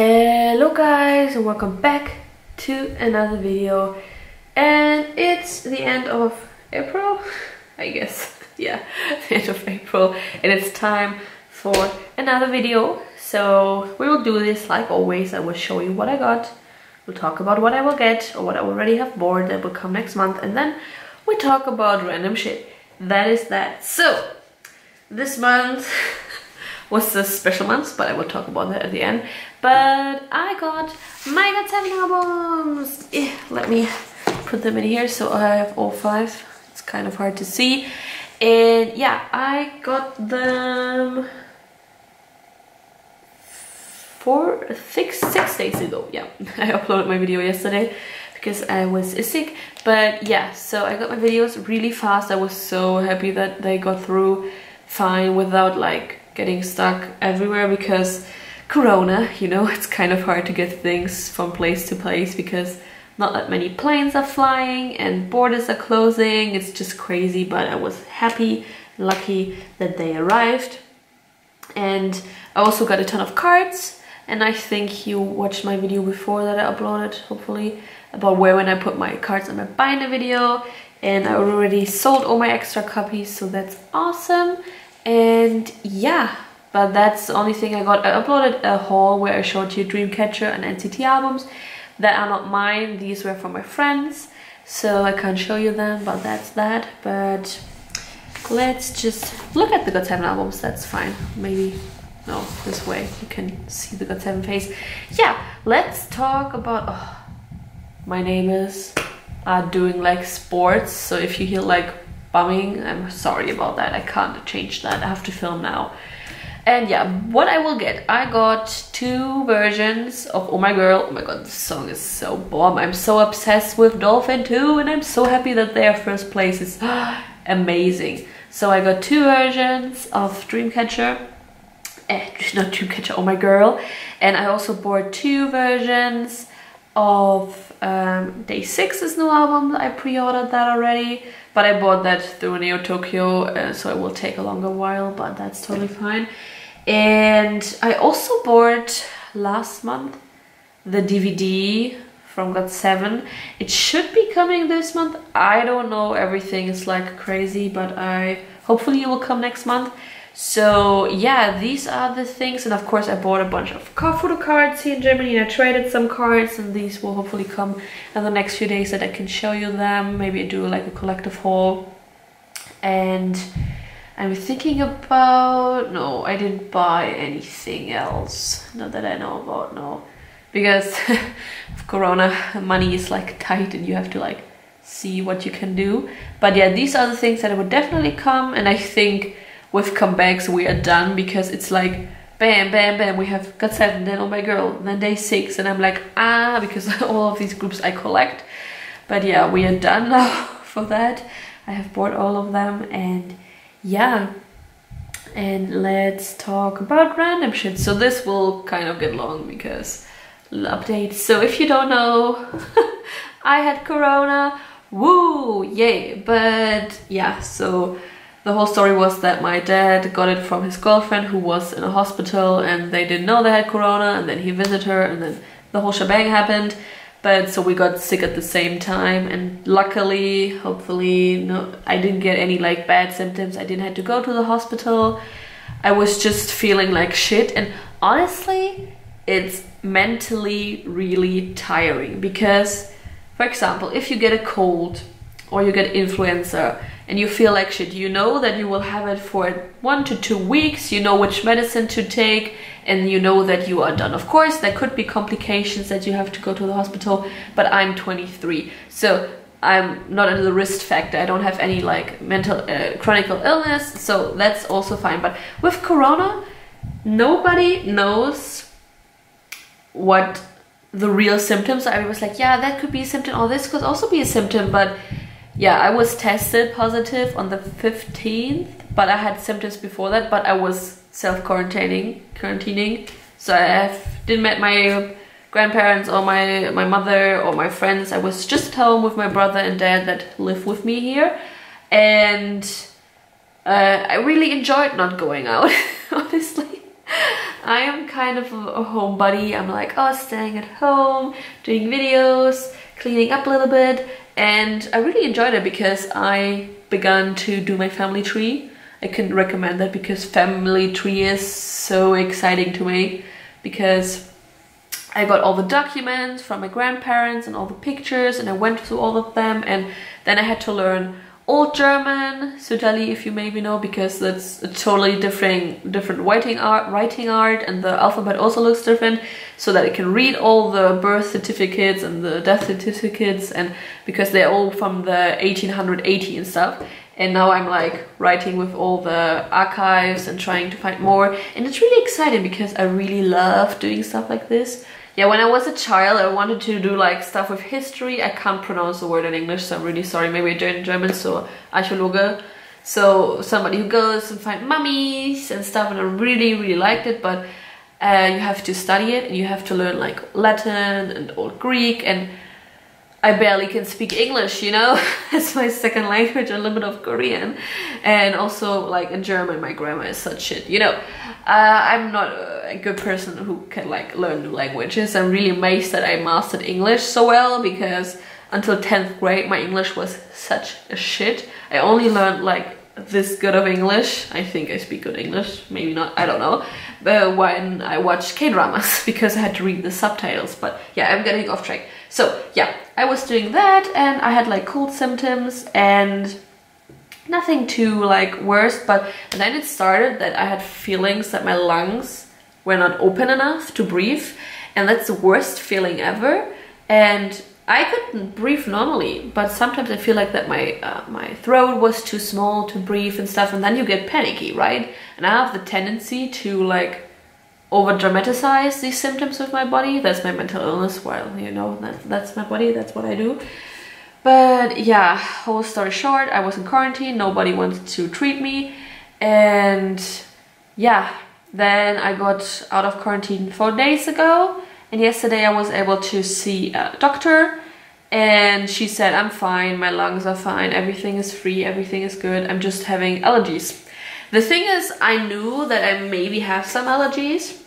Hello guys, and welcome back to another video. And it's the end of April, I guess. Yeah, the end of April, and it's time for another video. So we will do this like always. I will show you what I got, we'll talk about what I will get or what I already have bought that will come next month, and then we talk about random shit. That is that. So this month was the special month, but I will talk about that at the end. But I got my GOT7 albums. Let me put them in here. So I have all 5. It's kind of hard to see. And yeah, I got them 6 days ago. Yeah, I uploaded my video yesterday because I was sick. But yeah, so I got my videos really fast. I was so happy that they got through fine without like getting stuck everywhere, because Corona, you know, it's kind of hard to get things from place to place because not that many planes are flying and borders are closing. It's just crazy, but I was happy, lucky that they arrived. And I also got a ton of cards, and I think you watched my video before that I uploaded, hopefully, about when I put my cards in my binder video, and I already sold all my extra copies, so that's awesome. And yeah, but that's the only thing I got. I uploaded a haul where I showed you Dreamcatcher and NCT albums that are not mine. These were from my friends, so I can't show you them, but that's that. But let's just look at the GOT7 albums. That's fine. Maybe, no, this way you can see the GOT7 face. Yeah, let's talk about, my neighbors are doing like sports, so if you hear like bumming, I'm sorry about that. I can't change that. I have to film now. And yeah, what I will get, I got 2 versions of Oh My Girl. Oh my god, this song is so bomb. I'm so obsessed with Dolphin 2, and I'm so happy that their first place is amazing. So I got 2 versions of Dreamcatcher, not Dreamcatcher, Oh My Girl. And I also bought 2 versions of Day 6's new album. I pre-ordered that already, but I bought that through Neo Tokyo, so it will take a longer while, but that's totally fine. And I also bought last month the DVD from GOT7. It should be coming this month. I don't know, everything is like crazy, but hopefully it will come next month. So yeah, these are the things. And of course I bought a bunch of photo cards here in Germany, and I traded some cards, and these will hopefully come in the next few days that I can show you them. Maybe do like a collective haul. And I'm thinking about, no, I didn't buy anything else, not that I know about, no, because of Corona, money is like tight and you have to like see what you can do. But yeah, these are the things that would definitely come, and I think with comebacks we are done, because it's like bam bam bam, we have GOT7, then Oh My Girl, then Day 6, and I'm like because all of these groups I collect. But yeah, we are done now for that. I have bought all of them, and yeah, and let's talk about random shit. So this will kind of get long because update. So if you don't know, I had Corona, woo, yay. But yeah, so the whole story was that my dad got it from his girlfriend who was in a hospital, and they didn't know they had Corona, and then he visited her, and then the whole shebang happened. But so we got sick at the same time, and luckily, hopefully, no, I didn't get any like bad symptoms. I didn't have to go to the hospital. I was just feeling like shit, and honestly, it's mentally really tiring, because, for example, if you get a cold or you get influenza and you feel like shit, you know that you will have it for 1 to 2 weeks, you know which medicine to take, and you know that you are done. Of course, there could be complications that you have to go to the hospital, but I'm 23, so I'm not under the risk factor. I don't have any like mental chronic illness, so that's also fine. But with Corona, nobody knows what the real symptoms are. I was like, yeah, that could be a symptom, or this could also be a symptom, but yeah, I was tested positive on the 15th, but I had symptoms before that, but I was quarantining. So I didn't met my grandparents or my mother or my friends. I was just at home with my brother and dad that live with me here. And I really enjoyed not going out, honestly. I am kind of a homebody. I'm like, oh, staying at home, doing videos, cleaning up a little bit, and I really enjoyed it because I began to do my family tree. I can recommend that because family tree is so exciting to me, because I got all the documents from my grandparents and all the pictures, and I went through all of them, and then I had to learn Old German, Subtitles, if you maybe know, because that's a totally different writing art, and the alphabet also looks different, so that I can read all the birth certificates and the death certificates, and because they're all from the 1880 and stuff. And now I'm like writing with all the archives and trying to find more, and it's really exciting because I really love doing stuff like this. Yeah, when I was a child, I wanted to do like stuff with history. I can't pronounce the word in English, so I'm really sorry. Maybe I do it in German, so Archäologe. So somebody who goes and find mummies and stuff, and I really liked it, but you have to study it, and you have to learn like Latin and Old Greek, and I barely can speak English, you know? It's my second language, a little bit of Korean. And also, like, in German, my grammar is such shit, you know? I'm not a good person who can, like, learn new languages. I'm really amazed that I mastered English so well, because until 10th grade, my English was such a shit. I only learned, like, this good of English. I think I speak good English, maybe not, I don't know. But when I watched K-dramas, because I had to read the subtitles. But yeah, I'm getting off track. So yeah, I was doing that, and I had like cold symptoms and nothing too like worse, but then it started that I had feelings that my lungs were not open enough to breathe, and that's the worst feeling ever. And I couldn't breathe normally, but sometimes I feel like that my throat was too small to breathe and stuff, and then you get panicky, right? And I have the tendency to like over dramatize these symptoms with my body. That's my mental illness. Well, you know, that's my body, that's what I do. But yeah, whole story short, I was in quarantine, nobody wanted to treat me, and yeah, then I got out of quarantine 4 days ago, and yesterday I was able to see a doctor, and she said I'm fine, my lungs are fine, everything is free, everything is good, I'm just having allergies. The thing is, I knew that I maybe have some allergies,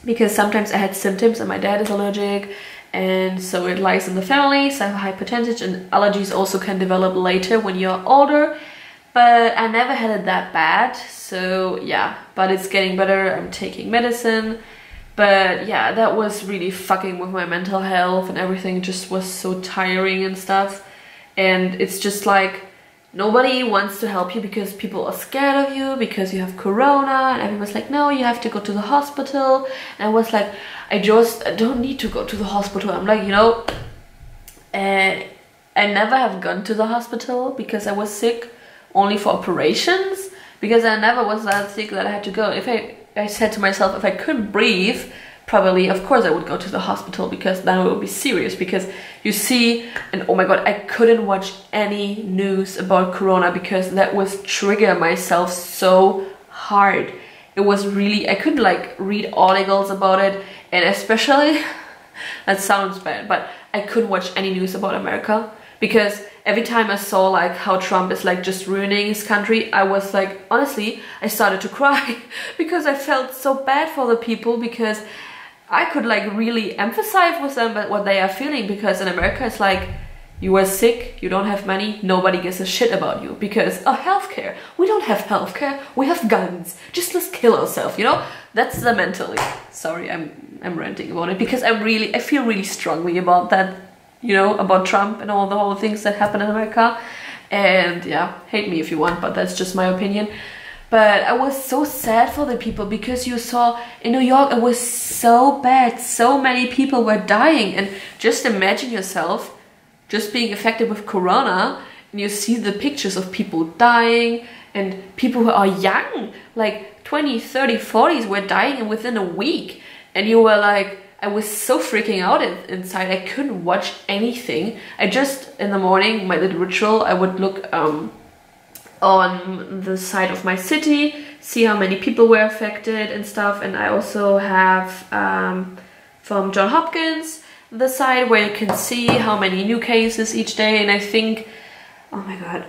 because sometimes I had symptoms and my dad is allergic, and so it lies in the family. So I have hypertension, and allergies also can develop later when you're older, but I never had it that bad. So yeah, but it's getting better, I'm taking medicine. But yeah, that was really fucking with my mental health, and everything just was so tiring and stuff. And it's just like, nobody wants to help you because people are scared of you because you have corona, and everyone's like, no, you have to go to the hospital. And I was like, I don't need to go to the hospital. I'm like, you know, I never have gone to the hospital because I was sick, only for operations, because I never was that sick that I had to go. If I said to myself, if I couldn't breathe probably, of course I would go to the hospital, because then it would be serious. Because you see, and oh my god, I couldn't watch any news about corona because that was trigger myself so hard. It was really, I couldn't like read articles about it, and especially that sounds bad, but I couldn't watch any news about America, because every time I saw like how Trump is like just ruining his country, I was like, honestly, I started to cry because I felt so bad for the people, because I could like really empathize with them what they are feeling, because in America it's like, you are sick, you don't have money, nobody gives a shit about you, because healthcare, we don't have healthcare, we have guns, just let's kill ourselves, you know? That's the mentality. Sorry, I'm ranting about it, because I feel really strongly about that, you know, about Trump and all the things that happen in America. And yeah, hate me if you want, but that's just my opinion. But I was so sad for the people, because you saw in New York it was so bad, so many people were dying, and just imagine yourself just being affected with corona, and you see the pictures of people dying, and people who are young, like 20, 30, 40s were dying within a week, and you were like, I was so freaking out inside, I couldn't watch anything. I just, in the morning, my little ritual, I would look on the side of my city, see how many people were affected and stuff, and I also have from Johns Hopkins the side where you can see how many new cases each day, and I think, oh my god,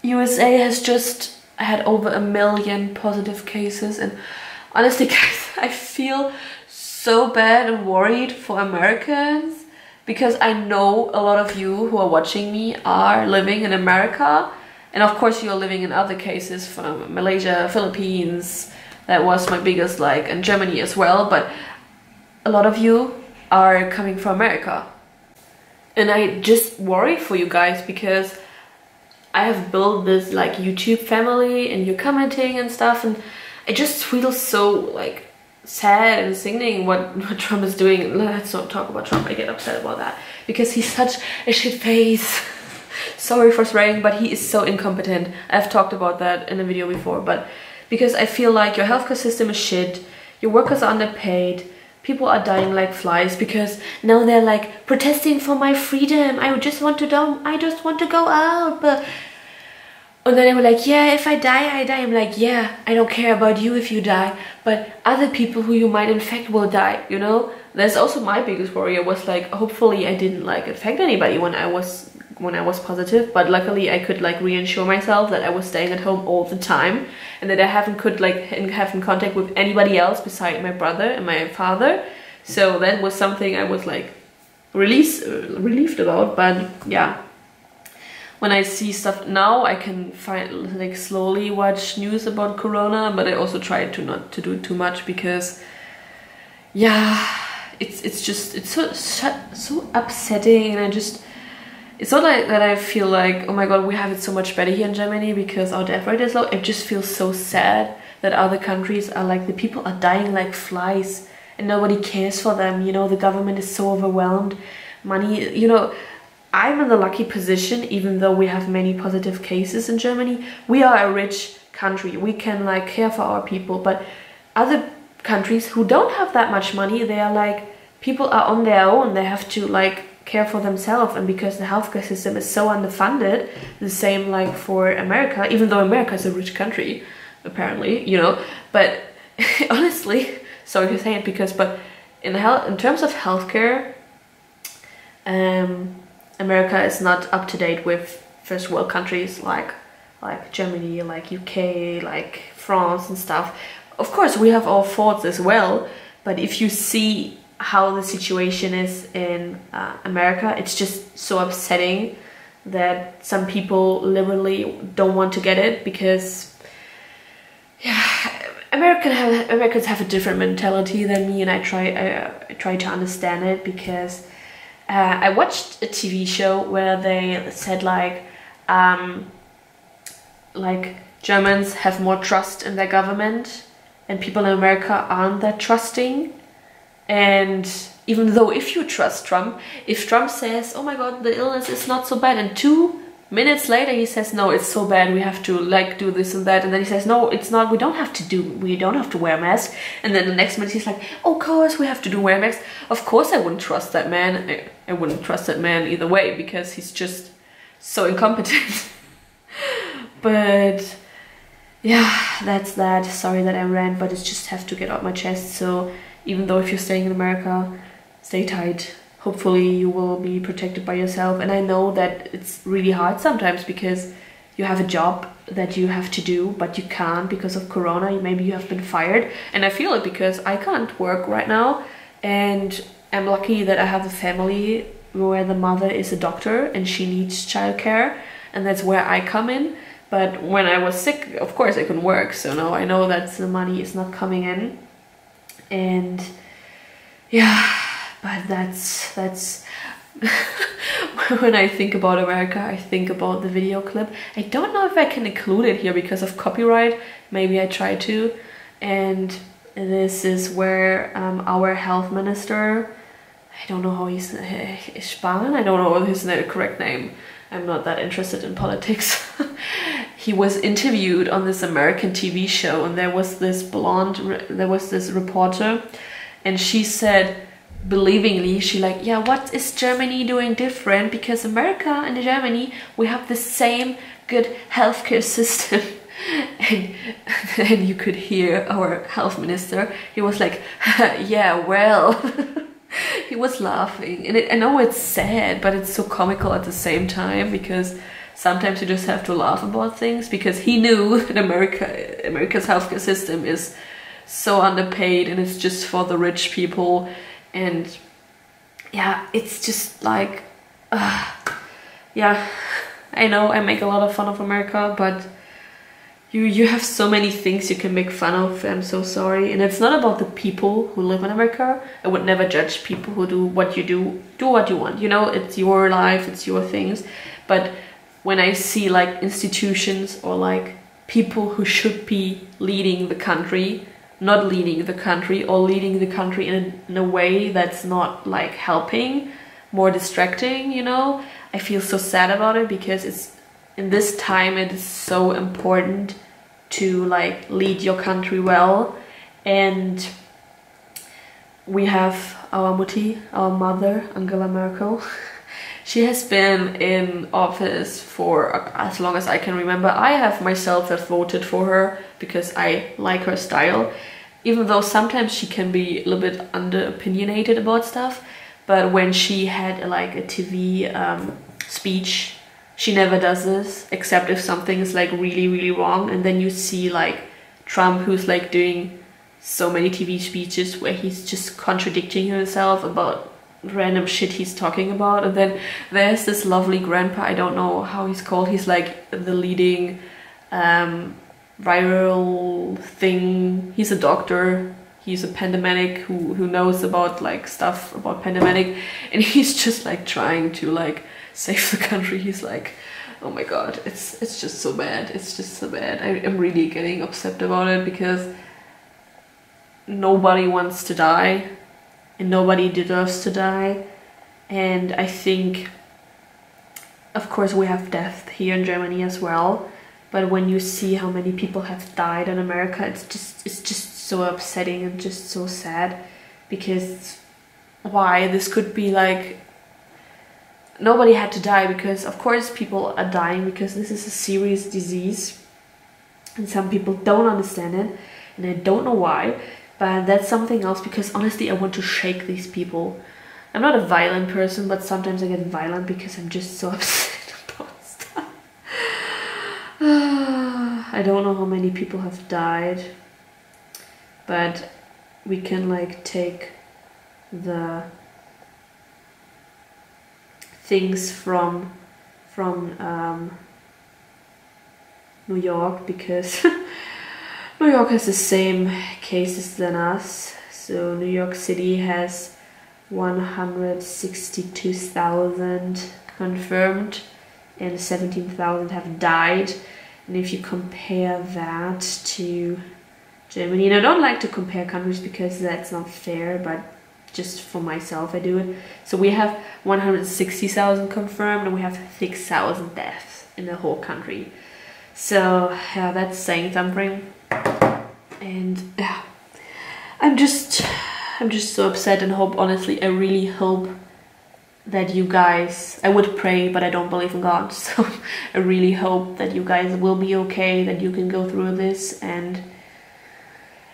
USA has just had over 1 million positive cases, and honestly, guys, I feel so bad and worried for Americans because I know a lot of you who are watching me are living in America, and of course you're living in other cases from Malaysia, Philippines. That was my biggest like, and Germany as well, but a lot of you are coming from America. And I just worry for you guys because I have built this like YouTube family and you're commenting and stuff, and I just feel so like sad and sickening what Trump is doing. Let's not talk about Trump, I get upset about that because he's such a shit face. Sorry for swearing, but he is so incompetent. I've talked about that in a video before, but because I feel like your healthcare system is shit, your workers are underpaid, people are dying like flies because now they're like protesting for my freedom. I just want to go out, but and then they were like, yeah, if I die, I die. I'm like, yeah, I don't care about you if you die, but other people who you might infect will die, you know? That's also my biggest worry. I was like, hopefully I didn't like infect anybody when I was positive, but luckily I could like reassure myself that I was staying at home all the time and that I haven't contact with anybody else besides my brother and my father. So that was something I was like relieved about. But yeah, when I see stuff now, I can find like slowly watch news about Corona, but I also try to not to do too much because yeah, it's so upsetting, and it's not like that I feel like, oh my god, we have it so much better here in Germany because our death rate is low. I just feel so sad that other countries are like, the people are dying like flies and nobody cares for them, you know, the government is so overwhelmed. Money, you know, I'm in the lucky position, even though we have many positive cases in Germany. We are a rich country, we can like care for our people, but other countries who don't have that much money, they are like, people are on their own, they have to like care for themselves, and because the healthcare system is so underfunded, the same like for America, even though America is a rich country apparently, you know, but honestly, sorry to say it, but in terms of healthcare, America is not up to date with first world countries like Germany, like UK, like France and stuff. Of course we have our faults as well, but if you see how the situation is in America, it's just so upsetting that some people literally don't want to get it because yeah, Americans have a different mentality than me, and I try to understand it because I watched a TV show where they said like Germans have more trust in their government and people in America aren't that trusting. And even though if you trust Trump, if Trump says, oh my god, the illness is not so bad, and 2 minutes later he says, no, it's so bad, we have to like do this and that, and then he says, no, it's not, we don't have to wear masks, and then the next minute he's like, oh, of course we have to wear masks. Of course I wouldn't trust that man. I wouldn't trust that man either way because he's just so incompetent. But yeah, that's that. Sorry that I ran, but it's just have to get out my chest. So even though if you're staying in America, stay tight. Hopefully you will be protected by yourself. And I know that it's really hard sometimes because you have a job that you have to do, but you can't because of Corona. Maybe you have been fired. And I feel it because I can't work right now. And I'm lucky that I have a family where the mother is a doctor and she needs childcare. And that's where I come in. But when I was sick, of course I couldn't work. So now I know that the money is not coming in. And yeah, but that's when I think about America, I think about the video clip. I don't know if I can include it here because of copyright. Maybe I try to. And this is where our health minister, I don't know how he's Spahn, I don't know his correct name. I'm not that interested in politics. He was interviewed on this American TV show, and there was this reporter, and she said, believingly, she like, yeah, what is Germany doing different? Because America and Germany, we have the same good healthcare system. And you could hear our health minister, he was like, yeah, well. He was laughing, and I know it's sad, but it's so comical at the same time because sometimes you just have to laugh about things because he knew that America's healthcare system is so underpaid and it's just for the rich people. And yeah, it's just like, yeah, I know I make a lot of fun of America, but you have so many things you can make fun of. I'm so sorry. And it's not about the people who live in America. I would never judge people who do what you do. Do what you want, you know, it's your life, it's your things. But when I see like institutions or like people who should be leading the country, not leading the country, or leading the country in a way that's not like helping, more distracting, you know, I feel so sad about it, because it's in this time it is so important to like lead your country well. And we have our mutti, our mother, Angela Merkel. She has been in office for as long as I can remember. I have myself voted for her because I like her style, even though sometimes she can be a little bit under-opinionated about stuff. But when she had like a TV speech, she never does this, except if something is like really, really wrong. And then you see like Trump, who's like doing so many TV speeches where he's just contradicting himself about random shit he's talking about. And then there's this lovely grandpa, I don't know how he's called, he's like the leading viral thing. He's a doctor, he's a pandemic who knows about like stuff about pandemic, and he's just like trying to like save the country. He's like, oh my god, it's just so bad, it's just so bad. I'm really getting upset about it, because nobody wants to die and nobody deserves to die. And I think, of course, we have death here in Germany as well, but when you see how many people have died in America, it's just so upsetting and just so sad. Because why? This could be like, nobody had to die, because of course people are dying because this is a serious disease and some people don't understand it, and I don't know why. But that's something else, because honestly I want to shake these people. I'm not a violent person, but sometimes I get violent because I'm just so upset about stuff. I don't know how many people have died, but we can like take the things from New York, because New York has the same cases than us. So New York City has 162,000 confirmed and 17,000 have died. And if you compare that to Germany, and I don't like to compare countries because that's not fair, but just for myself I do it. So we have 160,000 confirmed and we have 6,000 deaths in the whole country. So yeah, that's saying something. And yeah, I'm just so upset, and hope, honestly, I really hope that you guys, I would pray, but I don't believe in God, so I really hope that you guys will be okay, that you can go through this. And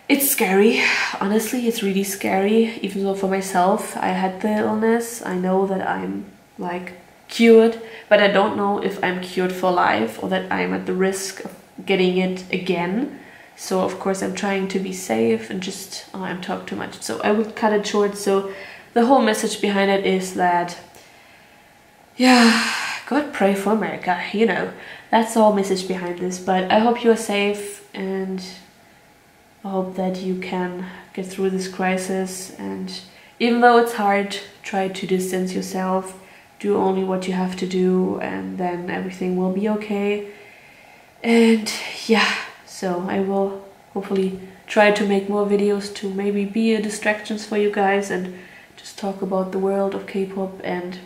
it's scary, honestly, it's really scary. Even though for myself, I had the illness, I know that I'm like cured, but I don't know if I'm cured for life or that I'm at the risk of getting it again. So of course I'm trying to be safe and just, oh, I'm talking too much, so I would cut it short. So the whole message behind it is that, yeah, God, pray for America, you know, that's the whole message behind this. But I hope you are safe, and I hope that you can get through this crisis. And even though it's hard, try to distance yourself, do only what you have to do, and then everything will be okay. And yeah, so I will hopefully try to make more videos to maybe be a distractions for you guys and just talk about the world of K-pop. And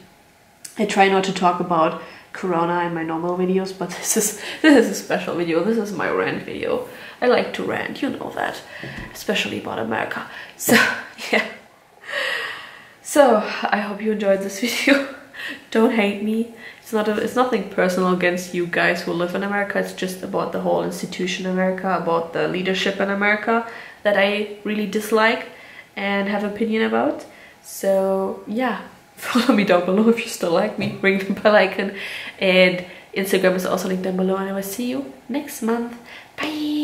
I try not to talk about Corona in my normal videos, but this is a special video. This is my rant video. I like to rant, you know that, especially about America. So yeah. So I hope you enjoyed this video. Don't hate me. It's nothing personal against you guys who live in America. It's just about the whole institution America, about the leadership in America that I really dislike and have opinion about. So yeah, follow me down below if you still like me. Ring the bell icon, and Instagram is also linked down below. And I will see you next month. Bye.